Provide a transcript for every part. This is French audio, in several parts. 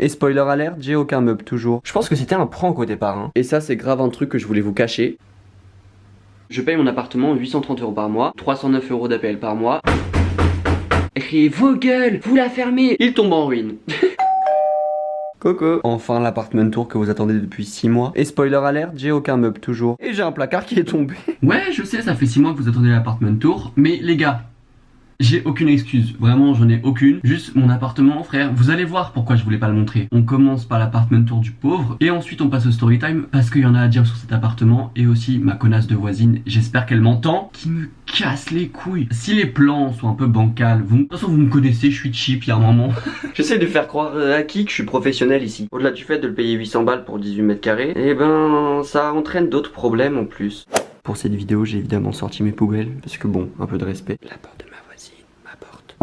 Et spoiler alert, j'ai aucun meuble toujours. Je pense que c'était un prank au départ, hein. Et ça c'est grave un truc que je voulais vous cacher. Je paye mon appartement 830 € par mois, 309 € d'APL par mois. Et vos gueules, vous la fermez. Il tombe en ruine. Coco. Enfin l'appartement tour que vous attendez depuis 6 mois. Et spoiler alert, j'ai aucun meuble toujours. Et j'ai un placard qui est tombé. Ouais, je sais, ça fait 6 mois que vous attendez l'appartement tour, mais les gars, j'ai aucune excuse, vraiment j'en ai aucune. Juste mon appartement, frère, vous allez voir pourquoi je voulais pas le montrer. On commence par l'appartement tour du pauvre et ensuite on passe au story time parce qu'il y en a à dire sur cet appartement. Et aussi ma connasse de voisine, j'espère qu'elle m'entend, qui me casse les couilles. Si les plans sont un peu bancals, de toute façon vous me connaissez, je suis cheap, il y a un moment. J'essaie de faire croire à qui que je suis professionnel ici. Au-delà du fait de le payer 800 balles pour 18 mètres carrés, et ben ça entraîne d'autres problèmes en plus. Pour cette vidéo, j'ai évidemment sorti mes poubelles parce que bon, un peu de respect. La porte de ma voisine, ma porte.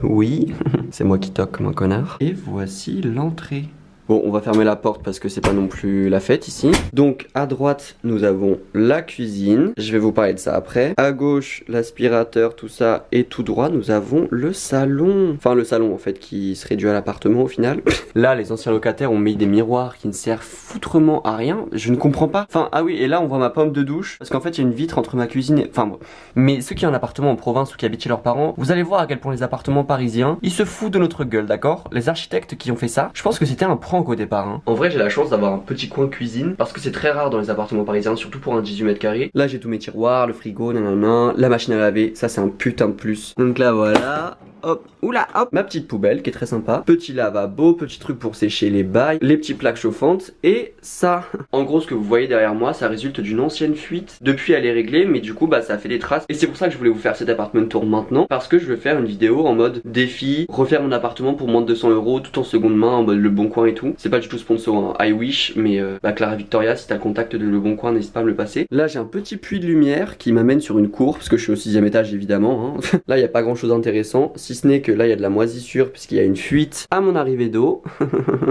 Oui, c'est moi qui toque comme un connard. Et voici l'entrée. Bon, on va fermer la porte parce que c'est pas non plus la fête ici. Donc, à droite, nous avons la cuisine. Je vais vous parler de ça après. À gauche, l'aspirateur, tout ça. Et tout droit, nous avons le salon. Enfin, le salon, en fait, qui se réduit à l'appartement au final. Là, les anciens locataires ont mis des miroirs qui ne servent foutrement à rien. Je ne comprends pas. Enfin, ah oui, et là, on voit ma pomme de douche. Parce qu'en fait, il y a une vitre entre ma cuisine et... Enfin, bon. Mais ceux qui ont un appartement en province ou qui habitent chez leurs parents, vous allez voir à quel point les appartements parisiens, ils se foutent de notre gueule, d'accord? Les architectes qui ont fait ça, je pense que c'était un prank au départ, hein. En vrai, j'ai la chance d'avoir un petit coin cuisine parce que c'est très rare dans les appartements parisiens, surtout pour un 18 mètres carrés. Là, j'ai tous mes tiroirs, le frigo, nanana, la machine à laver, ça c'est un putain de plus. Donc là, voilà. Hop, oula, hop, ma petite poubelle qui est très sympa. Petit lavabo, petit truc pour sécher les bails, les petites plaques chauffantes et ça. En gros, ce que vous voyez derrière moi, ça résulte d'une ancienne fuite. Depuis, elle est réglée, mais du coup, bah, ça a fait des traces. Et c'est pour ça que je voulais vous faire cet appartement tour maintenant, parce que je vais faire une vidéo en mode défi, refaire mon appartement pour moins de 200 € tout en seconde main, en mode Le Bon Coin et tout. C'est pas du tout sponsor, hein. I wish, mais bah, Clara Victoria, si t'as le contact de Le Bon Coin, n'hésite pas à me le passer. Là, j'ai un petit puits de lumière qui m'amène sur une cour, parce que je suis au 6e étage évidemment, hein. Là, il n'y a pas grand chose d'intéressant. Si ce n'est que là il y a de la moisissure puisqu'il y a une fuite à mon arrivée d'eau.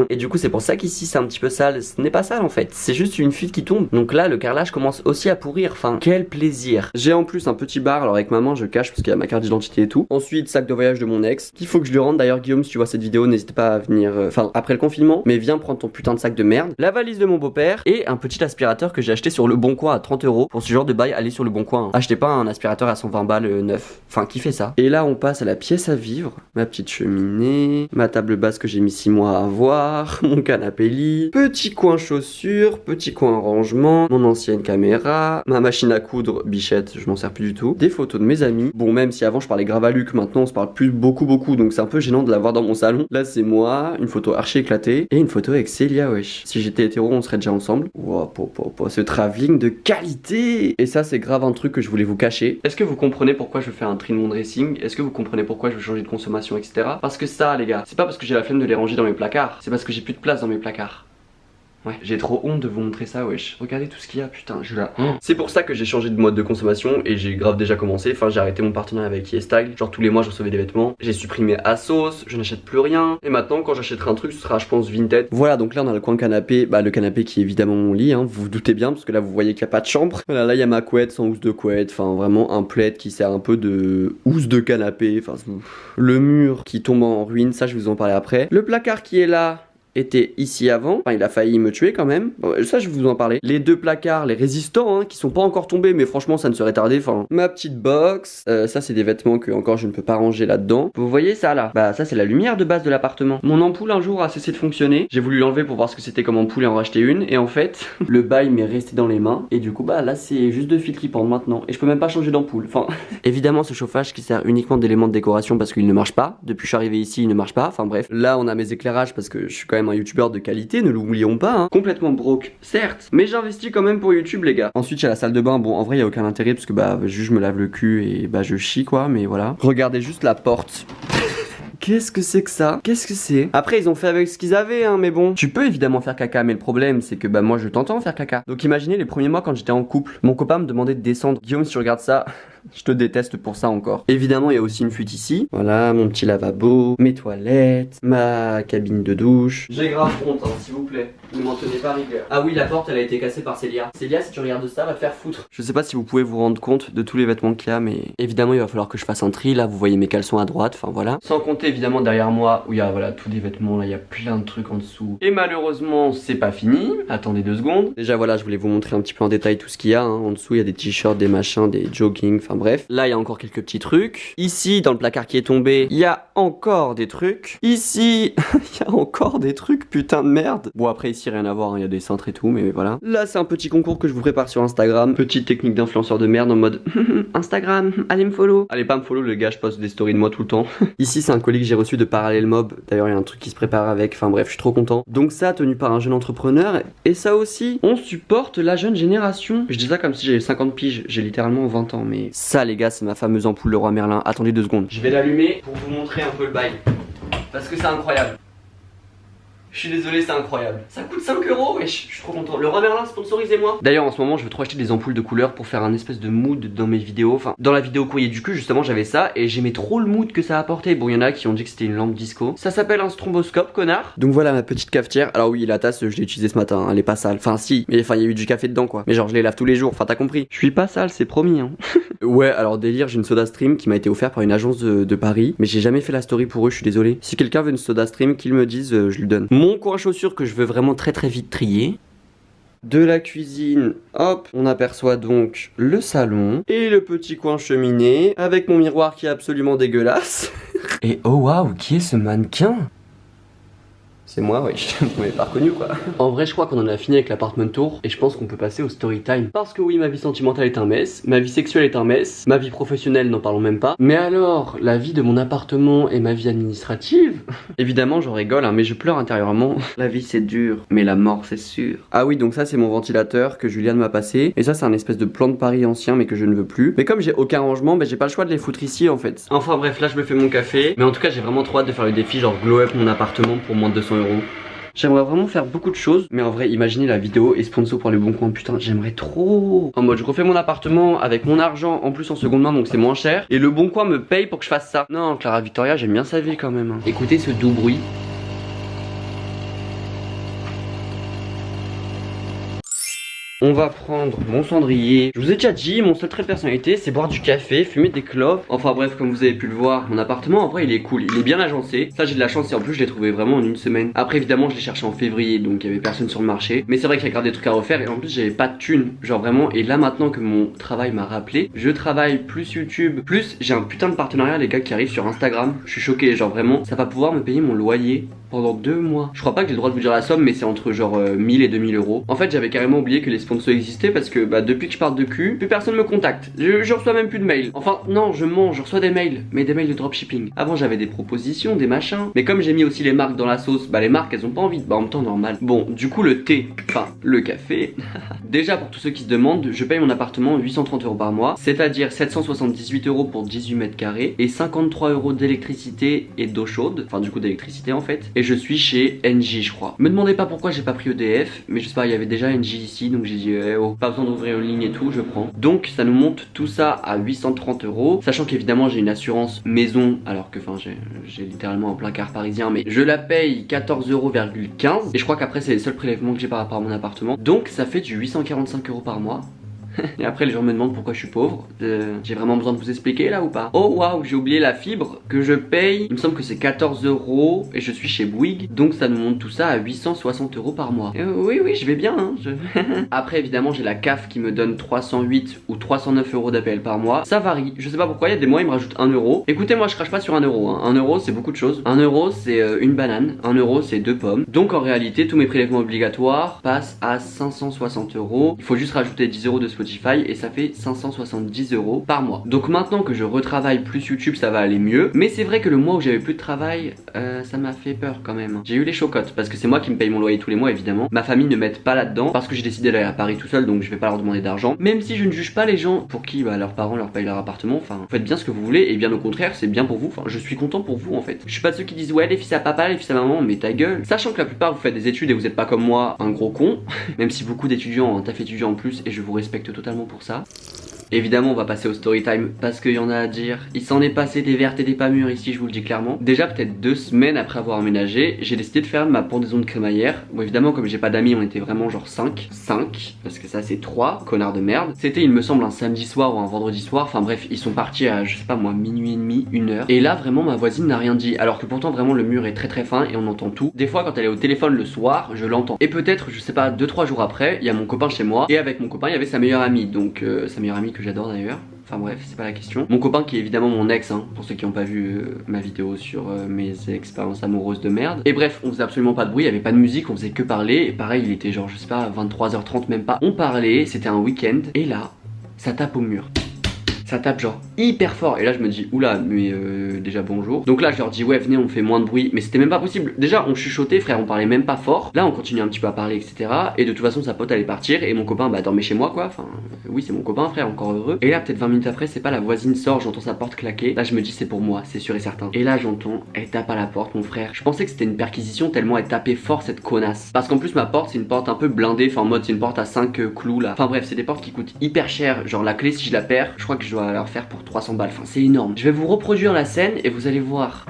Et du coup c'est pour ça qu'ici c'est un petit peu sale. Ce n'est pas sale en fait, c'est juste une fuite qui tombe. Donc là le carrelage commence aussi à pourrir. Enfin quel plaisir. J'ai en plus un petit bar, alors avec maman je cache parce qu'il y a ma carte d'identité et tout. Ensuite sac de voyage de mon ex qu'il faut que je lui rende. D'ailleurs Guillaume, si tu vois cette vidéo n'hésite pas à venir, enfin après le confinement, mais viens prendre ton putain de sac de merde. La valise de mon beau-père et un petit aspirateur que j'ai acheté sur Le Bon Coin à 30 €. Pour ce genre de bail, allez sur Le Bon Coin, hein. Achetez pas un aspirateur à 120 balles neuf. Enfin qui fait ça. Et là on passe à la pièce à vivre. Ma petite cheminée, ma table basse que j'ai mis 6 mois à avoir, mon canapé lit, petit coin chaussures, petit coin rangement, mon ancienne caméra, ma machine à coudre bichette, je m'en sers plus du tout, des photos de mes amis. Bon, même si avant je parlais grave à Luc, maintenant on se parle plus beaucoup donc c'est un peu gênant de l'avoir dans mon salon. Là c'est moi, une photo archi éclatée et une photo avec Célia, wesh. Si j'étais hétéro on serait déjà ensemble. Wow, ce travelling de qualité. Et ça c'est grave un truc que je voulais vous cacher. Est-ce que vous comprenez pourquoi je fais un tri de mon dressing? Est-ce que vous comprenez pourquoi je veux changer de consommation, etc. Parce que ça les gars, c'est pas parce que j'ai la flemme de les ranger dans mes placards, c'est parce que j'ai plus de place dans mes placards. Ouais, j'ai trop honte de vous montrer ça, wesh. Regardez tout ce qu'il y a, putain, je la... C'est pour ça que j'ai changé de mode de consommation et j'ai grave déjà commencé. Enfin, j'ai arrêté mon partenariat avec YesStyle. Genre tous les mois, je recevais des vêtements. J'ai supprimé ASOS, je n'achète plus rien. Et maintenant, quand j'achèterai un truc, ce sera, je pense, Vinted. Voilà, donc là, on a le coin canapé. Bah, le canapé qui est évidemment mon lit, hein. Vous vous doutez bien, parce que là, vous voyez qu'il n'y a pas de chambre. Voilà, là, il y a ma couette sans housse de couette. Enfin, vraiment un plaid qui sert un peu de housse de canapé. Enfin, le mur qui tombe en ruine, ça, je vais vous en parler après. Le placard qui est là était ici avant, enfin il a failli me tuer quand même, bon, ça je vais vous en parler. Les deux placards, les résistants, hein, qui sont pas encore tombés, mais franchement ça ne serait tardé, enfin. Ma petite box, ça c'est des vêtements que encore je ne peux pas ranger là-dedans. Vous voyez ça là? Bah ça c'est la lumière de base de l'appartement. Mon ampoule un jour a cessé de fonctionner, j'ai voulu l'enlever pour voir ce que c'était comme ampoule et en racheter une, et en fait, le bail m'est resté dans les mains, et du coup bah là c'est juste deux fils qui pendent maintenant, et je peux même pas changer d'ampoule, enfin. Évidemment ce chauffage qui sert uniquement d'élément de décoration parce qu'il ne marche pas, depuis que je suis arrivé ici il ne marche pas, enfin bref. Là on a mes éclairages parce que je suis quand même un youtubeur de qualité, ne l'oublions pas, hein. Complètement broke, certes, mais j'investis quand même pour YouTube les gars. Ensuite il y a la salle de bain, bon en vrai il y a aucun intérêt parce que bah juste je me lave le cul et bah je chie quoi, mais voilà. Regardez juste la porte. Qu'est-ce que c'est que ça? Qu'est-ce que c'est? Après ils ont fait avec ce qu'ils avaient hein, mais bon. Tu peux évidemment faire caca, mais le problème c'est que bah moi je t'entends faire caca. Donc imaginez les premiers mois quand j'étais en couple, mon copain me demandait de descendre. Guillaume si tu regardes ça, Je te déteste pour ça encore. Évidemment, il y a aussi une fuite ici. Voilà, mon petit lavabo, mes toilettes, ma cabine de douche. J'ai grave honte, hein, s'il vous plaît. Ne m'en tenez pas rigueur. Ah oui, la porte, elle a été cassée par Célia. Célia, si tu regardes ça, va te faire foutre. Je sais pas si vous pouvez vous rendre compte de tous les vêtements qu'il y a, mais évidemment, il va falloir que je fasse un tri. Là, vous voyez mes caleçons à droite, enfin voilà. Sans compter évidemment derrière moi, où il y a voilà tous les vêtements. Là, il y a plein de trucs en dessous. Et malheureusement, c'est pas fini. Attendez 2 secondes. Déjà, voilà, je voulais vous montrer un petit peu en détail tout ce qu'il y a. Hein. En dessous, il y a des t-shirts, des machins, des jogging, enfin bref. Là, il y a encore quelques petits trucs. Ici, dans le placard qui est tombé, il y a encore des trucs. Ici, il y a encore des trucs, putain de merde. Bon, après, ici, rien à voir, hein. Il y a des cintres et tout, mais voilà. Là, c'est un petit concours que je vous prépare sur Instagram. Petite technique d'influenceur de merde en mode Instagram, allez me follow. Allez pas me follow, les gars, je poste des stories de moi tout le temps. Ici, c'est un colis que j'ai reçu de Parallel Mob. D'ailleurs, il y a un truc qui se prépare avec. Enfin bref, je suis trop content. Donc ça, tenu par un jeune entrepreneur. Et ça aussi, on supporte la jeune génération. Je dis ça comme si j'avais 50 piges. J'ai littéralement 20 ans, mais ça, les gars, c'est ma fameuse ampoule Leroy Merlin. Attendez 2 secondes. Je vais l'allumer pour vous montrer un peu le bail. Parce que c'est incroyable. Je suis désolé, c'est incroyable. Ça coûte 5 € et je suis trop content. Leroy Merlin, sponsorisez-moi. D'ailleurs, en ce moment, je veux trop acheter des ampoules de couleur pour faire un espèce de mood dans mes vidéos. Enfin, dans la vidéo courrier du cul, justement, j'avais ça et j'aimais trop le mood que ça apportait. Bon, il y en a qui ont dit que c'était une lampe disco. Ça s'appelle un stromboscope, connard. Donc voilà ma petite cafetière. Alors oui, la tasse, je l'ai utilisée ce matin. Hein. Elle est pas sale. Enfin, si. Mais enfin, il y a eu du café dedans, quoi. Mais genre, je les lave tous les jours. Enfin, t'as compris. Je suis pas sale, c'est promis, hein. Ouais, alors délire, j'ai une soda stream qui m'a été offerte par une agence de Paris. Mais j'ai jamais fait la story pour eux, je suis désolé. Si quelqu'un veut une soda stream, qu'il me dise, je lui donne. Mon coin chaussures que je veux vraiment très vite trier. De la cuisine, hop, on aperçoit donc le salon et le petit coin cheminée avec mon miroir qui est absolument dégueulasse. Et oh waouh, qui est ce mannequin ? C'est moi, oui, vous m'avez pas reconnu quoi. En vrai, je crois qu'on en a fini avec l'appartement tour et je pense qu'on peut passer au story time. Parce que oui, ma vie sentimentale est un mess, ma vie sexuelle est un mess, ma vie professionnelle, n'en parlons même pas. Mais alors, la vie de mon appartement et ma vie administrative ? Évidemment, j'en rigole, hein, mais je pleure intérieurement. La vie c'est dur, mais la mort c'est sûr. Ah oui, donc ça c'est mon ventilateur que Juliane m'a passé. Et ça c'est un espèce de plan de Paris ancien mais que je ne veux plus. Mais comme j'ai aucun rangement, j'ai pas le choix de les foutre ici en fait. Enfin bref, là je me fais mon café. Mais en tout cas, j'ai vraiment trop hâte de faire le défi genre glow up mon appartement pour moins de 200 €. J'aimerais vraiment faire beaucoup de choses, mais en vrai, imaginez la vidéo et sponsor pour les bons coins, putain, j'aimerais trop. En mode, je refais mon appartement avec mon argent en plus en seconde main, donc c'est moins cher. Et le bon coin me paye pour que je fasse ça. Non, Clara Victoria, j'aime bien sa vie quand même. Hein. Écoutez ce doux bruit. On va prendre mon cendrier. Je vous ai déjà dit, mon seul trait de personnalité, c'est boire du café, fumer des clopes. Enfin bref, comme vous avez pu le voir, mon appartement en vrai il est cool, il est bien agencé. Ça j'ai de la chance et en plus je l'ai trouvé vraiment en 1 semaine. Après évidemment je l'ai cherché en février, donc il y avait personne sur le marché. Mais c'est vrai qu'il y a encore des trucs à refaire et en plus j'avais pas de thunes. Genre vraiment, et là maintenant que mon travail m'a rappelé, je travaille plus YouTube, plus j'ai un putain de partenariat les gars qui arrivent sur Instagram. Je suis choqué, genre vraiment, ça va pouvoir me payer mon loyer pendant 2 mois. Je crois pas que j'ai le droit de vous dire la somme, mais c'est entre genre 1000 et 2000 €. En fait, j'avais carrément oublié que les sponsors existaient parce que depuis que je parle de cul, plus personne me contacte. Je reçois même plus de mails. Enfin, non, je mens, je reçois des mails, mais des mails de dropshipping. Avant, j'avais des propositions, des machins. Mais comme j'ai mis aussi les marques dans la sauce, les marques elles ont pas envie. En même temps, normal. Bon, du coup, le thé, enfin, le café. Déjà, pour tous ceux qui se demandent, je paye mon appartement 830 € par mois, c'est-à-dire 778 € pour 18 mètres carrés et 53 € d'électricité et d'eau chaude. Enfin, du coup, d'électricité en fait. Et je suis chez Engie je crois. Me demandez pas pourquoi j'ai pas pris EDF, mais je sais pas, il y avait déjà Engie ici, donc j'ai dit oh, pas besoin d'ouvrir une ligne et tout, je prends. Donc ça nous monte tout ça à 830 €, sachant qu'évidemment j'ai une assurance maison, alors que enfin j'ai littéralement un placard parisien, mais je la paye 14,15 € et je crois qu'après c'est les seuls prélèvements que j'ai par rapport à mon appartement. Donc ça fait du 845 € par mois. Et après les gens me demandent pourquoi je suis pauvre. J'ai vraiment besoin de vous expliquer là ou pas? Oh waouh, j'ai oublié la fibre que je paye. Il me semble que c'est 14 € et je suis chez Bouygues. Donc ça nous monte tout ça à 860 € par mois. Oui, je vais bien hein. Après évidemment j'ai la CAF qui me donne 308 ou 309 € d'APL par mois. Ça varie, je sais pas pourquoi, il y a des mois ils me rajoutent 1 €. Écoutez, moi je crache pas sur 1 € hein. 1 € c'est beaucoup de choses. 1 € c'est une banane, 1 € c'est 2 pommes. Donc en réalité tous mes prélèvements obligatoires passent à 560 €. Il faut juste rajouter 10 € de Spotify et ça fait 570 € par mois. Donc maintenant que je retravaille plus YouTube, ça va aller mieux. Mais c'est vrai que le mois où j'avais plus de travail, ça m'a fait peur quand même. J'ai eu les chocottes parce que c'est moi qui me paye mon loyer tous les mois évidemment. Ma famille ne m'aide pas là-dedans parce que j'ai décidé d'aller à Paris tout seul, donc je vais pas leur demander d'argent. Même si je ne juge pas les gens pour qui leurs parents leur payent leur appartement. Enfin, vous faites bien ce que vous voulez et bien au contraire, c'est bien pour vous. Enfin, je suis content pour vous en fait. Je suis pas de ceux qui disent ouais les fils à papa, les fils à maman, mais ta gueule. Sachant que la plupart vous faites des études et vous êtes pas comme moi un gros con. Même si beaucoup d'étudiants ont un taf étudiant en plus et je vous respecte totalement pour ça. Évidemment on va passer au story time parce qu'il y en a à dire. Il s'en est passé des vertes et des pas mûres ici, je vous le dis clairement. Déjà peut-être 2 semaines après avoir emménagé, j'ai décidé de faire ma pendaison de crémaillère. Bon évidemment comme j'ai pas d'amis, on était vraiment genre 5 parce que ça c'est 3 connards de merde. C'était il me semble un samedi soir ou un vendredi soir. Enfin bref, ils sont partis à je sais pas moi minuit et demi, 1h. Et là vraiment ma voisine n'a rien dit. Alors que pourtant vraiment le mur est très fin et on entend tout. Des fois quand elle est au téléphone le soir, je l'entends. Et peut-être je sais pas 2-3 jours après, il y a mon copain chez moi. Et avec mon copain il y avait sa meilleure amie. Donc sa meilleure amie que j'adore d'ailleurs. Enfin bref, c'est pas la question. Mon copain qui est évidemment mon ex, hein, pour ceux qui n'ont pas vu ma vidéo sur mes expériences amoureuses de merde. Et bref, on faisait absolument pas de bruit, il y avait pas de musique, on faisait que parler. Et pareil, il était genre, je sais pas, 23h30 même pas. On parlait, c'était un week-end. Et là, ça tape au mur. Ça tape genre hyper fort et là je me dis oula mais déjà bonjour. Donc là je leur dis ouais venez on fait moins de bruit, mais c'était même pas possible. Déjà on chuchotait frère, on parlait même pas fort. Là on continue un petit peu à parler etc. Et de toute façon sa pote allait partir et mon copain bah dormait chez moi quoi. Enfin oui c'est mon copain frère, encore heureux. Et là peut-être 20 minutes après c'est pas, la voisine sort, j'entends sa porte claquer. Là je me dis c'est pour moi, c'est sûr et certain. Et là j'entends, elle tape à la porte mon frère. Je pensais que c'était une perquisition tellement elle tapait fort cette connasse. Parce qu'en plus ma porte c'est une porte un peu blindée, enfin en mode c'est une porte à 5 clous là. Enfin bref c'est des portes qui coûtent hyper cher. Genre la clé si je la perds, je crois que je dois la refaire pour 300 balles, enfin c'est énorme. Je vais vous reproduire la scène et vous allez voir.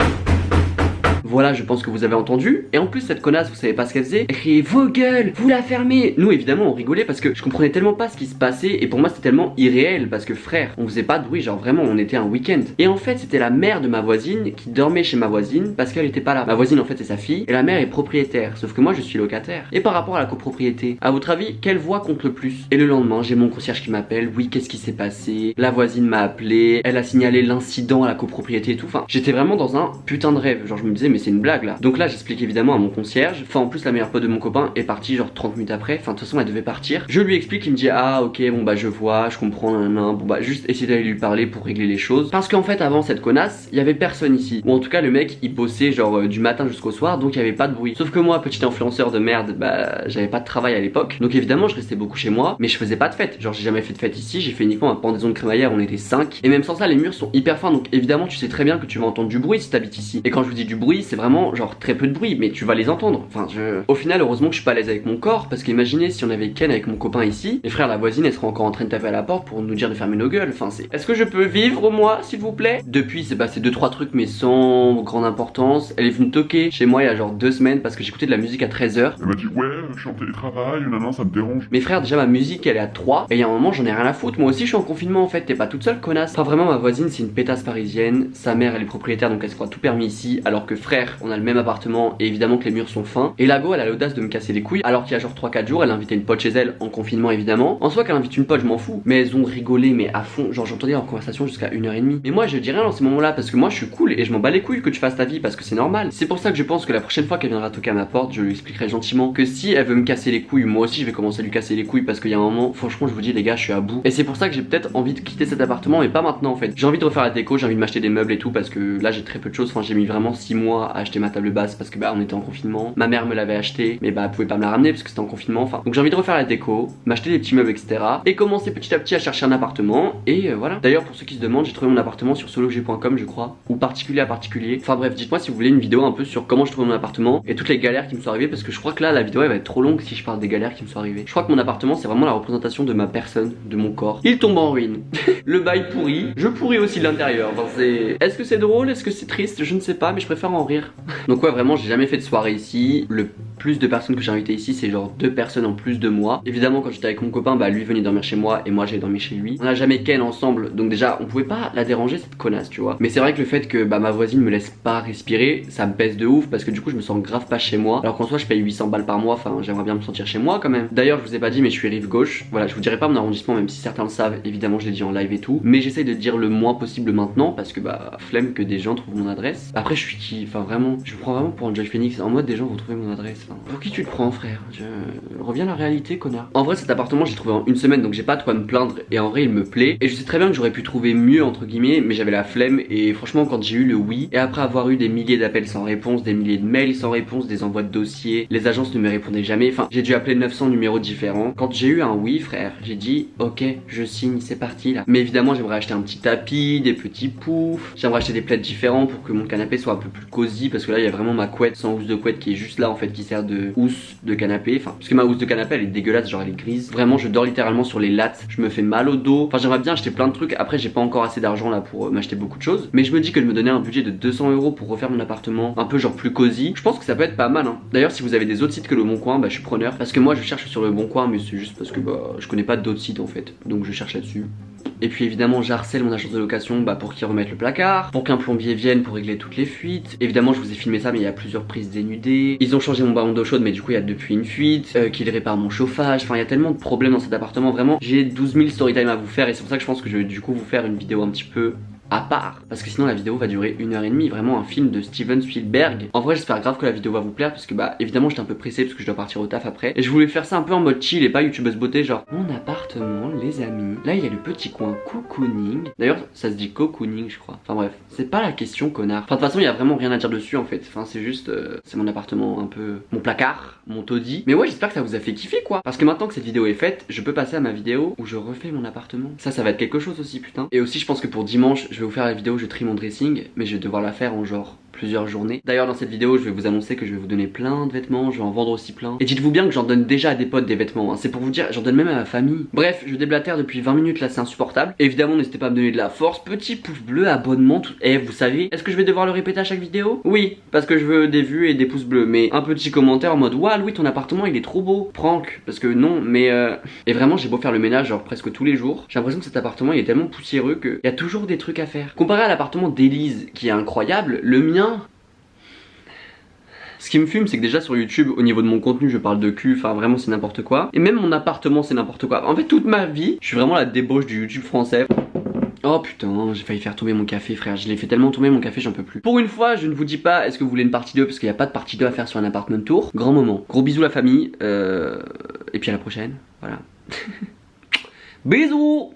Voilà, je pense que vous avez entendu. Et en plus, cette connasse, vous savez pas ce qu'elle faisait. Elle criait vos gueules, vous la fermez. Nous, évidemment, on rigolait parce que je comprenais tellement pas ce qui se passait. Et pour moi, c'était tellement irréel. Parce que frère, on faisait pas de bruit. Genre vraiment, on était un week-end. Et en fait, c'était la mère de ma voisine qui dormait chez ma voisine parce qu'elle était pas là. Ma voisine, en fait, c'est sa fille. Et la mère est propriétaire. Sauf que moi, je suis locataire. Et par rapport à la copropriété, à votre avis, quelle voix compte le plus? Et le lendemain, j'ai mon concierge qui m'appelle. Oui, qu'est-ce qui s'est passé? La voisine m'a appelé. Elle a signalé l'incident à la copropriété et tout. Enfin, j'étais vraiment dans un putain de rêve. Genre, je me disais, mais c'est une blague là. Donc là j'explique évidemment à mon concierge. Enfin en plus la meilleure pote de mon copain est partie genre 30 minutes après. Enfin de toute façon elle devait partir. Je lui explique, il me dit ah ok bon bah je vois, je comprends bon bah juste essayer d'aller lui parler pour régler les choses. Parce qu'en fait avant cette connasse il y avait personne ici. Ou en tout cas le mec il bossait genre du matin jusqu'au soir, donc il y avait pas de bruit. Sauf que moi petit influenceur de merde, bah j'avais pas de travail à l'époque. Donc évidemment je restais beaucoup chez moi, mais je faisais pas de fête. Genre j'ai jamais fait de fête ici, j'ai fait uniquement un pendaison de crémaillère, on était 5. Et même sans ça les murs sont hyper fins, donc évidemment tu sais très bien que tu vas entendre du bruit si t'habites ici. Et quand je vous dis du bruit c'est vraiment genre très peu de bruit, mais tu vas les entendre. Enfin, au final, heureusement que je suis pas à l'aise avec mon corps, parce qu'imaginez si on avait Ken avec mon copain ici, mes frères, la voisine, elle serait encore en train de taper à la porte pour nous dire de fermer nos gueules. Enfin, c'est. Est-ce que je peux vivre moi, s'il vous plaît? Depuis, c'est passé 2-3 trucs, mais sans grande importance. Elle est venue toquer chez moi il y a genre 2 semaines parce que j'écoutais de la musique à 13h. Elle m'a dit ouais, je suis en télétravail, non, ça me dérange. Mes frères, déjà ma musique elle est à 3, et il y a un moment j'en ai rien à foutre. Moi aussi je suis en confinement en fait, t'es pas toute seule connasse. Enfin vraiment ma voisine c'est une pétasse parisienne. Sa mère elle est propriétaire donc elle se croit tout permis ici, alors que frère on a le même appartement et évidemment que les murs sont fins. Et la go elle a l'audace de me casser les couilles alors qu'il y a genre 3-4 jours elle a invité une pote chez elle en confinement évidemment. En soi qu'elle invite une pote je m'en fous, mais elles ont rigolé mais à fond. Genre j'entendais leur conversation jusqu'à 1h30. Mais moi je dis rien dans ces moments là parce que moi je suis cool et je m'en bats les couilles que tu fasses ta vie parce que c'est normal. C'est pour ça que je pense que la prochaine fois qu'elle viendra toquer à ma porte je lui expliquerai gentiment que si elle veut me casser les couilles, moi aussi je vais commencer à lui casser les couilles parce qu'il y a un moment franchement je vous dis les gars je suis à bout. Et c'est pour ça que j'ai peut-être envie de quitter cet appartement mais pas maintenant en fait. J'ai envie de refaire la déco, j'ai envie de m'acheter des meubles et tout parce que là j'ai très peu de choses. Enfin j'ai mis vraiment 6 mois à acheter ma table basse parce que bah on était en confinement. Ma mère me l'avait acheté mais bah elle pouvait pas me la ramener parce que c'était en confinement. Enfin donc j'ai envie de refaire la déco, m'acheter des petits meubles etc. Et commencer petit à petit à chercher un appartement et voilà. D'ailleurs pour ceux qui se demandent j'ai trouvé mon appartement sur sologer.com je crois, ou particulier à particulier. Enfin bref dites-moi si vous voulez une vidéo un peu sur comment je trouve mon appartement et toutes les galères qui me sont arrivées parce que je crois que là la vidéo elle va être trop longue si je parle des galères qui me sont arrivées. Je crois que mon appartement c'est vraiment la représentation de ma personne, de mon corps. Il tombe en ruine. Le bail pourri, je pourris aussi l'intérieur. Enfin, c'est... Est-ce que c'est drôle, est-ce que c'est triste, je ne sais pas mais je préfère en rire. Donc ouais vraiment j'ai jamais fait de soirée ici. Le plus de personnes que j'ai invité ici c'est genre 2 personnes en plus de moi. Évidemment quand j'étais avec mon copain bah lui venait dormir chez moi et moi j'allais dormir chez lui. On a jamais ken ensemble donc déjà on pouvait pas la déranger cette connasse tu vois. Mais c'est vrai que le fait que bah ma voisine me laisse pas respirer ça me pèse de ouf parce que du coup je me sens grave pas chez moi. Alors qu'en soi je paye 800 balles par mois, enfin j'aimerais bien me sentir chez moi quand même. D'ailleurs je vous ai pas dit mais je suis rive gauche. Voilà je vous dirai pas mon arrondissement même si certains le savent, évidemment je l'ai dit en live et tout. Mais j'essaye de dire le moins possible maintenant parce que bah flemme que des gens trouvent mon adresse. Après je suis qui, enfin vraiment, je me prends vraiment pour un Joy Phoenix en mode des gens vont trouver mon adresse. Enfin, pour qui tu te prends frère? Reviens à la réalité connard. En vrai cet appartement j'ai trouvé en 1 semaine donc j'ai pas de quoi me plaindre et en vrai il me plaît. Et je sais très bien que j'aurais pu trouver mieux entre guillemets mais j'avais la flemme et franchement quand j'ai eu le oui et après avoir eu des milliers d'appels sans réponse, des milliers de mails sans réponse, des envois de dossiers, les agences ne me répondaient jamais, enfin j'ai dû appeler 900 numéros différents. Quand j'ai eu un oui frère, j'ai dit ok je signe, c'est parti là. Mais évidemment j'aimerais acheter un petit tapis, des petits poufs, j'aimerais acheter des plaids différents pour que mon canapé soit un peu plus cosy parce que là il y a vraiment ma couette sans housse de couette qui est juste là en fait qui sert faire de housse de canapé. Enfin, parce que ma housse de canapé elle est dégueulasse, genre elle est grise. Vraiment, je dors littéralement sur les lattes. Je me fais mal au dos. Enfin, j'aimerais bien acheter plein de trucs. Après, j'ai pas encore assez d'argent là pour m'acheter beaucoup de choses. Mais je me dis que je me donnais un budget de 200 € pour refaire mon appartement un peu genre plus cosy. Je pense que ça peut être pas mal. Hein. D'ailleurs, si vous avez des autres sites que le Bon Coin, bah je suis preneur. Parce que moi, je cherche sur le Bon Coin, mais c'est juste parce que bah je connais pas d'autres sites en fait. Donc je cherche là-dessus. Et puis évidemment j'harcèle mon agence de location pour qu'ils remettent le placard, pour qu'un plombier vienne pour régler toutes les fuites. Évidemment je vous ai filmé ça mais il y a plusieurs prises dénudées. Ils ont changé mon ballon d'eau chaude mais du coup il y a depuis une fuite, qu'ils réparent mon chauffage. Enfin il y a tellement de problèmes dans cet appartement, vraiment j'ai 12 000 storytime à vous faire. Et c'est pour ça que je pense que je vais du coup vous faire une vidéo un petit peu à part, parce que sinon la vidéo va durer 1h30, vraiment un film de Steven Spielberg. En vrai j'espère grave que la vidéo va vous plaire, parce que bah évidemment j'étais un peu pressé parce que je dois partir au taf après. Et je voulais faire ça un peu en mode chill et pas youtubeuse beauté, genre mon appartement les amis. Là il y a le petit coin cocooning. D'ailleurs ça se dit cocooning je crois. Enfin bref, c'est pas la question connard. Enfin de toute façon il y a vraiment rien à dire dessus en fait. Enfin c'est juste, c'est mon appartement un peu, mon placard, mon taudis. Mais ouais j'espère que ça vous a fait kiffer quoi. Parce que maintenant que cette vidéo est faite, je peux passer à ma vidéo où je refais mon appartement. Ça va être quelque chose aussi putain. Et aussi je pense que pour dimanche je vais vous faire la vidéo où je trie mon dressing, mais je vais devoir la faire en genre plusieurs journées. D'ailleurs dans cette vidéo je vais vous annoncer que je vais vous donner plein de vêtements, je vais en vendre aussi plein. Et dites-vous bien que j'en donne déjà à des potes des vêtements, hein. C'est pour vous dire, j'en donne même à ma famille. Bref, je déblatère depuis 20 minutes là, c'est insupportable. Et évidemment n'hésitez pas à me donner de la force, petit pouce bleu, abonnement, tout. Et vous savez, est-ce que je vais devoir le répéter à chaque vidéo? Oui, parce que je veux des vues et des pouces bleus. Mais un petit commentaire en mode ouah Louis ton appartement il est trop beau, prank. Parce que non, mais et vraiment j'ai beau faire le ménage genre presque tous les jours, j'ai l'impression que cet appartement il est tellement poussiéreux qu'il y a toujours des trucs à faire. Comparé à l'appartement d'Élise qui est incroyable, le mien... Ce qui me fume c'est que déjà sur YouTube au niveau de mon contenu je parle de cul, enfin vraiment c'est n'importe quoi. Et même mon appartement c'est n'importe quoi. En fait toute ma vie je suis vraiment la débauche du YouTube français. Oh putain, j'ai failli faire tomber mon café frère, je l'ai fait tellement tomber mon café j'en peux plus. Pour une fois je ne vous dis pas est-ce que vous voulez une partie 2 parce qu'il n'y a pas de partie 2 à faire sur un apartment tour. Grand moment, gros bisous la famille, et puis à la prochaine, voilà. Bisous.